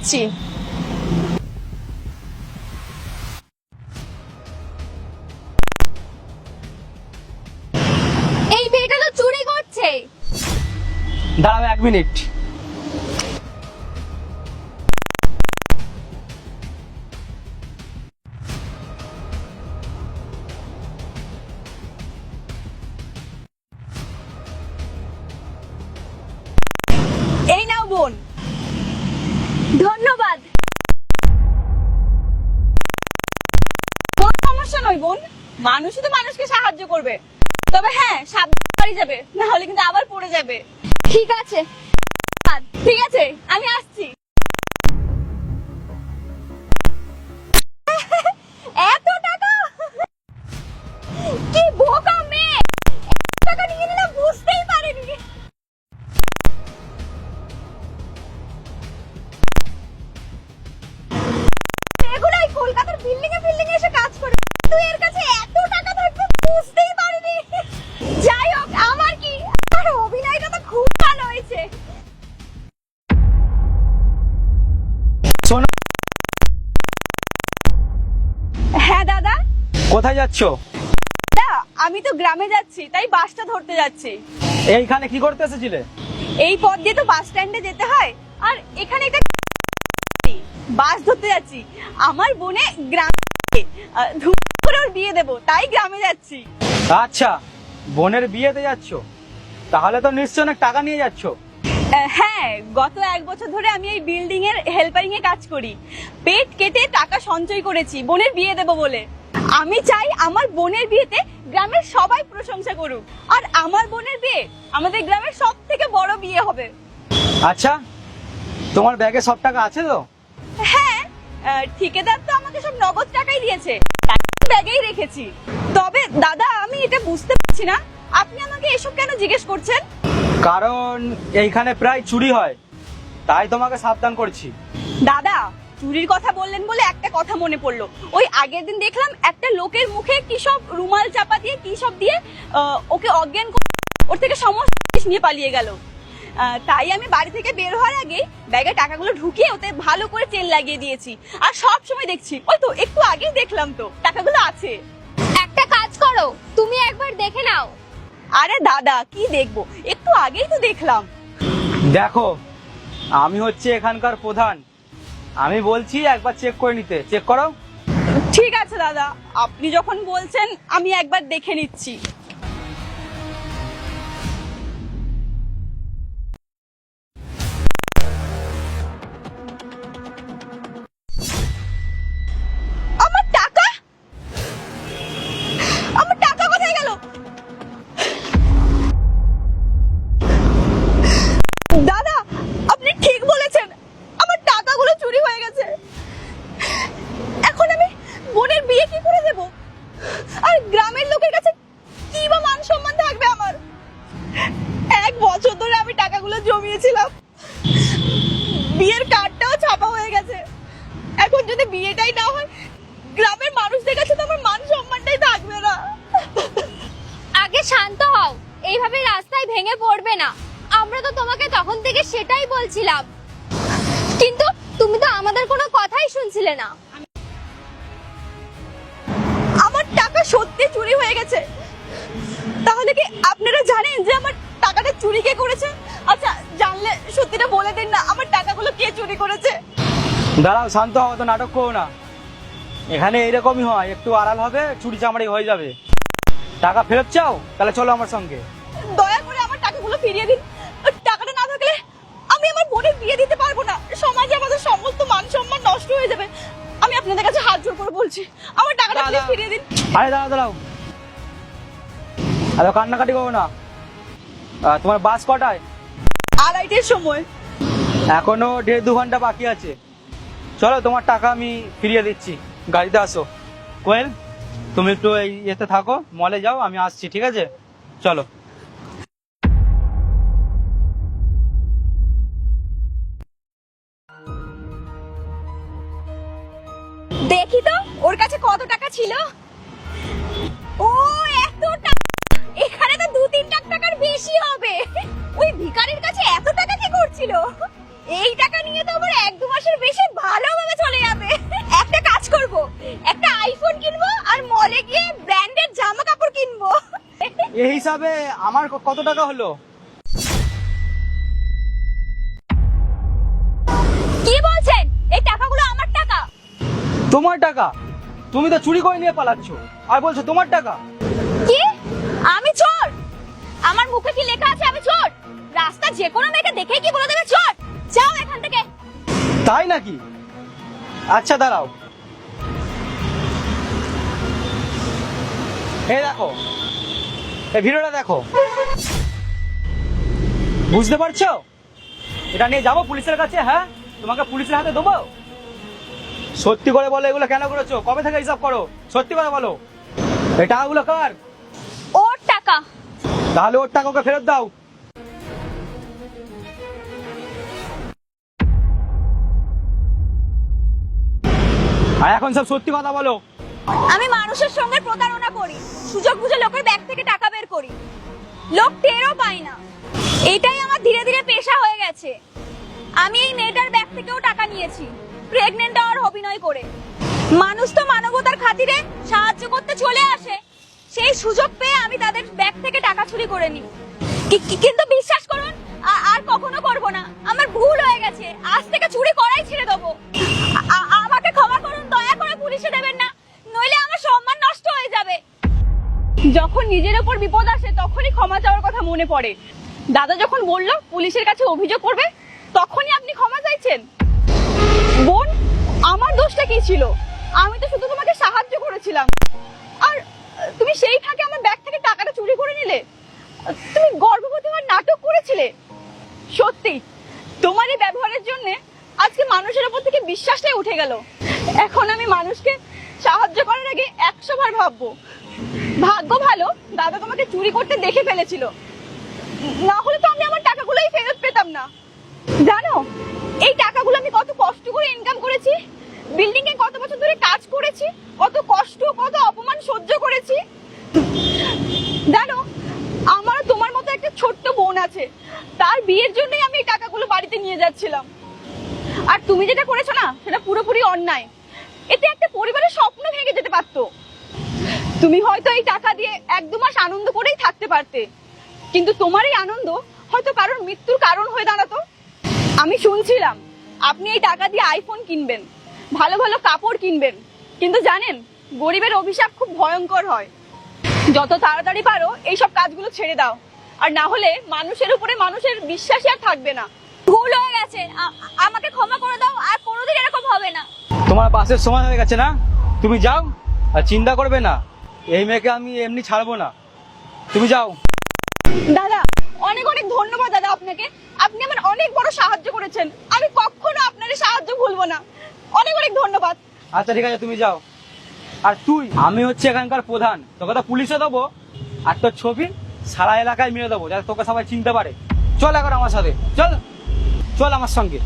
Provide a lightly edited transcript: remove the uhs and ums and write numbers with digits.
দিচ্ছি। এই মেয়েটা তো চুরি করছে। দাঁড়াও 1 মিনিট। এই নাও বোন। ধন্যবাদ। কোনো সমস্যা নয় বোন, মানুষই তো মানুষকে সাহায্য করবে। তবে হ্যাঁ, সাবধানে বাড়ি যাবে, না হলে কিন্তু আবার পড়ে যাবে। ঠিক আছে, ঠিক আছে, আমি আসছি। এত টাকা! কি বোকা মেয়ে, এত টাকা নিয়ে নিলাম বুঝতেই পারিনি। এগুলাই কলকাতার বিল্ডিং এ এসে কাজ করে, তুই এর কাছে এত টাকা থাকবে বুঝতেই পারিনি। যাই হোক, আমার কি, আর অভিনয়টা তো খুব ভালো হয়েছে। শোনো, হ্যাঁ দাদা। কোথায় যাচ্ছো? দাদা, আমি তো গ্রামে যাচ্ছি, তাই বাসটা ধরতে যাচ্ছি। এইখানে কি করতে এসেছিলে? এই পথ দিয়ে তো বাস স্ট্যান্ডে যেতে হয়, আর এখানে একটা বাস ধরতে যাচ্ছি। আমার বোনে গ্রামে ধুম করে ওর বিয়ে দেবো, তাই গ্রামে যাচ্ছি। আচ্ছা, বোনের বিয়েতে যাচ্ছো, তাহলে তো নিশ্চয় অনেক টাকা নিয়ে যাচ্ছো। হ্যাঁ, গত 1 বছর ধরে আমি এই বিল্ডিং এর হেল্পারিং এ কাজ করি। পেট কেটে টাকা সঞ্চয় করেছি বোনের বিয়ে দেবো বলে। আমি চাই আমার বোনের বিয়েতে গ্রামের সবাই প্রশংসা করুক, আর আমার বোনের বিয়ে আমাদের গ্রামের সব থেকে বড় বিয়ে হবে। আচ্ছা, তোমার ব্যাগে সব টাকা আছে তো? হ্যাঁ, ঠিকাদার তো আমাকে সব নগদ টাকাই দিয়েছে, টাকা ব্যাগেই রেখেছি। তবে দাদা, আমি এটা বুঝতে পারছি না, আপনি আমাকে এসব কেন জিজ্ঞেস করছেন? কারণ এইখানে প্রায় চুরি হয়, তাই তোমাকে সাবধান করছি। দাদা, চুরির কথা বললেন বলে একটা কথা মনে পড়লো। ওই আগের দিন দেখলাম একটা লোকের মুখে কি সব রুমাল চাপা দিয়ে কি সব দিয়ে ওকে অজ্ঞান করে ওর থেকে সমস্ত জিনিস নিয়ে পালিয়ে গেল। তাই আমি বাড়ি থেকে বের হওয়ার আগে ব্যাগে টাকাগুলো ঢুকিয়ে ওতে ভালো করে চেন লাগিয়ে দিয়েছি। আর সব সময় দেখছি, ওই তো একটু আগেই দেখলাম তো টাকাগুলো আছে। একটা কাজ করো, তুমি একবার দেখে নাও। আরে দাদা, কি দেখবো, একটু আগেই তো দেখলাম। দেখো, আমি হচ্ছে এখানকার প্রধান, আমি বলছি একবার চেক করে নিতে। চেক করো। ঠিক আছে দাদা, আপনি যখন বলছেন আমি একবার দেখে নিচ্ছি। আমার টাকা, আমার টাকা কোথায় গেল? দাদা, আপনি ঠিক বলেছেন, আমার টাকাগুলো চুরি হয়ে গেছে। এখন আমি বোনের বিয়ে কি করে দেব, আর গ্রামের লোকের কাছে কি বা মান সম্মান থাকবে আমার? 1 বছর ধরে আমি টাকাগুলো জমিয়েছিলাম, বিয়ের কার্ডটাও ছাপা হয়ে গেছে। এখন যদি বিয়েটাই না হয়, গ্রামের মানুষদের কাছে তো আমার মান সম্মানটাই থাকবে না। আগে শান্ত হও, এইভাবে রাস্তায় ভেঙে পড়বে না। আমরা তো তোমাকে তখন থেকে সেটাই বলছিলাম, কিন্তু তুমি তো আমাদের কোনো কথাই শুনছিলে না। আমার টাকা সত্যি চুরি হয়ে গেছে। তাহলে কি আপনারা জানেন যে আমার টাকাটা চুরি কে করেছে? আচ্ছা, জানলে সত্যিটা বলে দিন না, আমার টাকাগুলো কে চুরি করেছে? দাঁড়াও, শান্ত হও, তো নাটক করো না। এখানে এইরকমই হয়, একটু আড়াল হবে, চুরি চামারি হয়ে যাবে। টাকা ফেরত চাও? তাহলে চলো আমার সঙ্গে। দয়া করে আমার টাকাগুলো ফিরিয়ে দিন। টাকাটা না থাকলে আমি আমার বোনের বিয়ে দিতে পারবো না, সমাজে আমাদের সমস্ত মান সম্মান নষ্ট হয়ে যাবে। আমি আপনাদের কাছে হাত জোড় করে বলছি, আমার টাকাটা প্লিজ ফিরিয়ে দিন। আরে দাঁড়াও দাঁড়াও, এত কান্নাকাটি করো না। তোমার বাস কটায়? 2:30-এর সময়। এখনো 1.5-2 ঘন্টা বাকি আছে। চলো, তোমার টাকা আমি ফিরিয়ে দিচ্ছি, গাড়িতে আসো। কোয়েল, তুমি একটু এই ইয়েতে থাকো, মলে যাও, আমি আসছি, ঠিক আছে? চলো। দেখি তো ওর কাছে কত টাকা ছিল। ও, এত টাকা! এখানে তো 2-3 লাখ টাকার বেশি হবে। ওই ভিখারির কাছে এত টাকা কি করছিল? এই টাকা নিয়ে তো আমার 1-2 মাসের বেশি ভালোভাবে চলে যাবে। একটা কাজ করব, একটা আইফোন কিনবো আর মলে গিয়ে ব্র্যান্ডেড জামা কাপড় কিনবো। এই হিসাবে আমার কত টাকা হলো? কি বলছেন? এই টাকাগুলো আমার টাকা। তোমার টাকা? তুমি তো চুরি করে নিয়ে পালাচ্ছ আর বলছো তোমার টাকা। কি? আমি চোর? আমার মুখে কি লেখা আছে আমি চোর? রাস্তা যে কোনো মেয়েকে দেখেই কি বলে দেবে চোর? যাও এখান থেকে। তাই নাকি? আচ্ছা দাঁড়াও, এই দেখো, এই ভিডিওটা দেখো। বুঝতে পারছো? এটা নিয়ে যাবো পুলিশের কাছে। হ্যাঁ, তোমাকে পুলিশের হাতে দেবো। সত্যি করে বলো, এগুলো কেন করেছো? কবে থেকে হিসাব করো? সত্যি করে বলো, এই টাকাগুলো কার? ওর টাকা। তাহলে ওর টাকা ওকে ফেরত দাও। আর এখন সব সত্যি কথা বলো। আমি মানুষের সঙ্গে প্রতারণা করি, সুযোগ বুঝে লোকের ব্যাগ থেকে টাকা বের করি, লোক টেরও পায় না। এটাই আমার ধীরে ধীরে পেশা হয়ে গেছে। আমি এই মেয়েটার ব্যাগ থেকেও টাকা নিয়েছি, প্রেগনেন্ট হওয়ার অভিনয় করে। মানুষ তো মানবতার খাতিরে সাহায্য করতে চলে আসে, সেই সুযোগ পেয়ে আমি তাদের ব্যাগ থেকে টাকা চুরি করে নিই। কিন্তু বিশ্বাস করুন, আর কখনো করব না। আমার ভুল হয়ে গেছে, আজ থেকে চুরি করাই ছেড়ে দেবো। আমাকে ক্ষমা করুন, দয়া করে পুলিশে দেবেন না, নইলে আমার সম্মান নষ্ট হয়ে যাবে। যখন নিজের উপর বিপদ আসে তখনই ক্ষমা চাওয়ার কথা মনে পড়ে। দাদা যখন বলল পুলিশের কাছে অভিযোগ করবে, তখনই আপনি ক্ষমা চাইছেন। বোন, আমার দোষটা কি ছিল? আমি তো শুধু তোমাকে সাহায্য করেছিলাম, আর তুমি সেই ফাঁকে আমার ব্যাগ থেকে টাকাটা চুরি করে নিলে। তুমি গর্ভবতী হওয়ার নাটক করেছিলে। সত্যি তোমার এই ব্যবহারের জন্য আজকে মানুষের উপর থেকে বিশ্বাসটাই উঠে গেল। এখন আমি মানুষকে সাহায্য করার আগে 100 বার ভাববো। ভাগ্য ভালো দাদা তোমাকে চুরি করতে দেখে ফেলেছিল, না হলে তো আমি আমার টাকাগুলোই ফেরত পেতাম না। জানো, এই টাকাগুলো আমি কত কষ্ট করে ইনকাম করেছি, বিল্ডিং এ কত বছর ধরে কাজ করেছি, কত কষ্ট কত অপমান সহ্য করেছি। জানো, আমারও তোমার মতো একটা ছোট্ট বোন আছে, তার বিয়ের জন্যই আমি এই টাকাগুলো বাড়িতে নিয়ে যাচ্ছিলাম। আর তুমি যেটা করেছো না, সেটা পুরোপুরি অন্যায়। এতে একটা পরিবারের স্বপ্ন ভেঙে যেতে পারতো। তুমি হয়তো এই টাকা দিয়ে 1-2 মাস আনন্দ করেই থাকতে পারতে, কিন্তু তোমার এই আনন্দ হয়তো কারোর মৃত্যুর কারণ হয়ে দাঁড়াতো। আমি শুনছিলাম আপনি এই টাকা দিয়ে আইফোন কিনবেন, ভালো ভালো কাপড় কিনবেন, কিন্তু জানেন গরিবের অভিশাপ খুব ভয়ঙ্কর হয়। যত তাড়াতাড়ি পারো এইসব কাজগুলো ছেড়ে দাও, আর না হলে মানুষের উপরে মানুষের বিশ্বাসই আর থাকবে না। ভুল হয়ে গেছে, আমাকে ক্ষমা করে দাও, আর কোনোদিন এরকম হবে না। তোমার বাসের সময় হয়ে গেছে না, তুমি যাও। আর চিন্তা করবে না, এই মেয়েকে আমি এমনি ছাড়বো না। তুমি যাও। দাদা, অনেক অনেক ধন্যবাদ দাদা আপনাকে। আপনি আমার অনেক বড় সাহায্য করেছেন, আমি কখনো আপনার এই সাহায্য ভুলবো না। অনেক অনেক ধন্যবাদ। আচ্ছা ঠিক আছে, তুমি যাও। আর তুই, আমি হচ্ছে এখানকার প্রধান, তোকে তো পুলিশে দেবো, আর তোর ছবি সারা এলাকায় মেরে দেবো, যাতে তোকে সবাই চিনতে পারে। চল এখন আমার সাথে, চল চল আমার সঙ্গে।